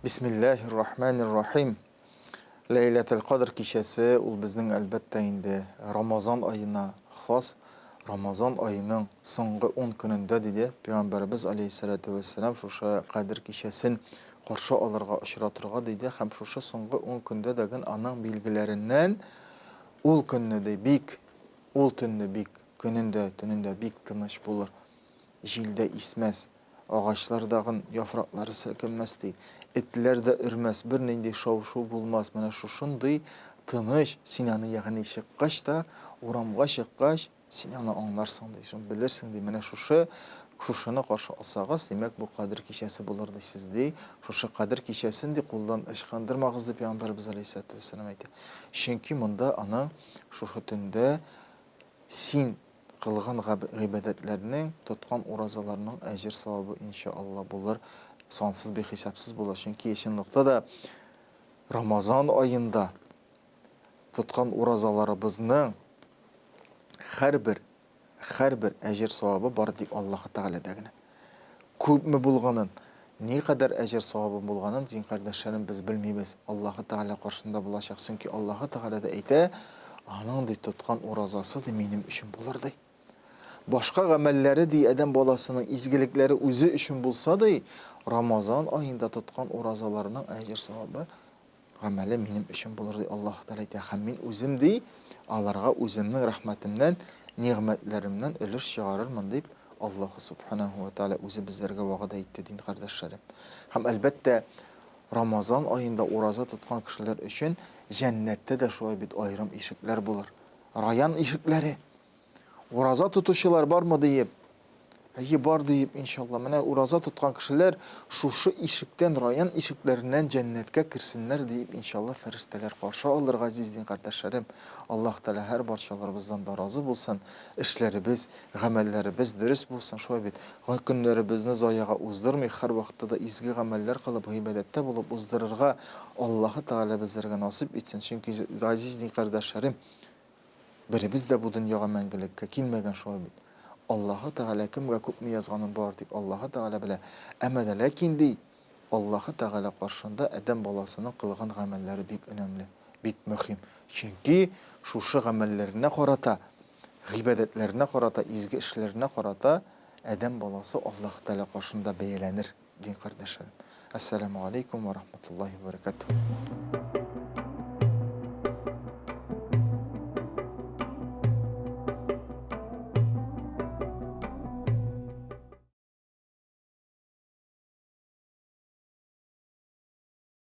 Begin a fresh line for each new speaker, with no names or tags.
Bismillahirrahmanirrahim. Leyletul Qadr kişesi ul bizning albatta indi Ramazan ayına xos, Ramazan ayının so'nggi 10 kunida dedi Peygamberimiz Aleyhissalatu vesselam şuşa Qadr kişesin qarşı alırga işraturga dedi. Hem şuşa so'nggi 10 kunda degen aның bilgilerinden ul kunni bik, ul tunni bik, tününde bik tыныç bulur. Jilde ismez. Ağaçlardağın yaprakları silkinmezdi. Etler de ürmez. Bir neydi şavşu bulmaz. Mana şuşunday tыныç sinanı yağını şıqqaş da uramğa şıqqaş sinanı anlarsın deyşin. Bilirsin dey. Mana şuşunu qarşı alsağız. Demek bu Qadr kişesi bulurdu sizdi. Şuşu Qadr kişesini de kuldan ışqandırmağızdı Peygamberimiz Aleyhissalatu vesselam aytdı. Çünkü bunda ana şuşu tünde sin kılgan gıybedetlerinin, tutkan urazalarının ecir savabı inşallah bulur. Sonsuz bir hesapsız bulur. Çünkü yeşinlikte de Ramazan ayında tutkan urazalarımızın her bir ecir savabı var deyip Allah'ı Teala degine. Köp mü bulganın, ne kadar ecir savabı bulganın, zin kardeşlerim biz bilmeyiz. Allah'ı Teala karşısında bulaşacaksın ki Allah'ı Teala da eyte, anın deyip tutkan urazası da benim işim bulur deyip. Başka amelleri diye eden balasının izgilikleri özü için bulsa da Ramazan ayında tutkan orazalarının ecir sahabı ameli benim için bulur diye Allah Teala hammin özüm diye alarga özümün rahmetimden nimetlerimden ölür çıkarırım deyip Allah Subhanahu ve Teala özü bizlerge vaada etti din kardeşlerim. Hem elbette Ramazan ayında oraza tutkan kişiler için cennette de şöyle bir ayrım ışıklar bulur. Rayan ışıkları. Uraza tutuşular var mı deyip, var deyip inşallah. Mene uraza tutkan kişiler şu ışıktan, rayan ışıklarından cennetke kirsinler deyip inşallah ferişteler karşı alır aziz din kardeşlerim. Allah Teala her parçalarımızdan da razı bulsun. İşlerimiz, gamellerimiz dürüst bulsun. Şöyle bir günlerimizni zayağa uzdurmayı, her vakitte de izgi gameller kılıp, ibadette bulup uzdururga Allah-u Teala bizlerge nasip etsin. Çünkü aziz din kardeşlerim, birimiz de bu dünyaya məngilikке kilmegen şoy bit. Allah'ı Teala kimge köp mi yazganın var deyip Allah'ı Teala bile emede lakin dey Allah'ı Teala karşında eden balasının kılgan gamelleri bik önemli, bik mühim. Çünkü şu gamellerine korata, gıybedetlerine korata, izgi işlerine korata eden balası Allah'ı Teala karşında beyelenir din kardeşlerim. Esselamu Aleyküm ve Rahmetullahi ve Berekatuhu.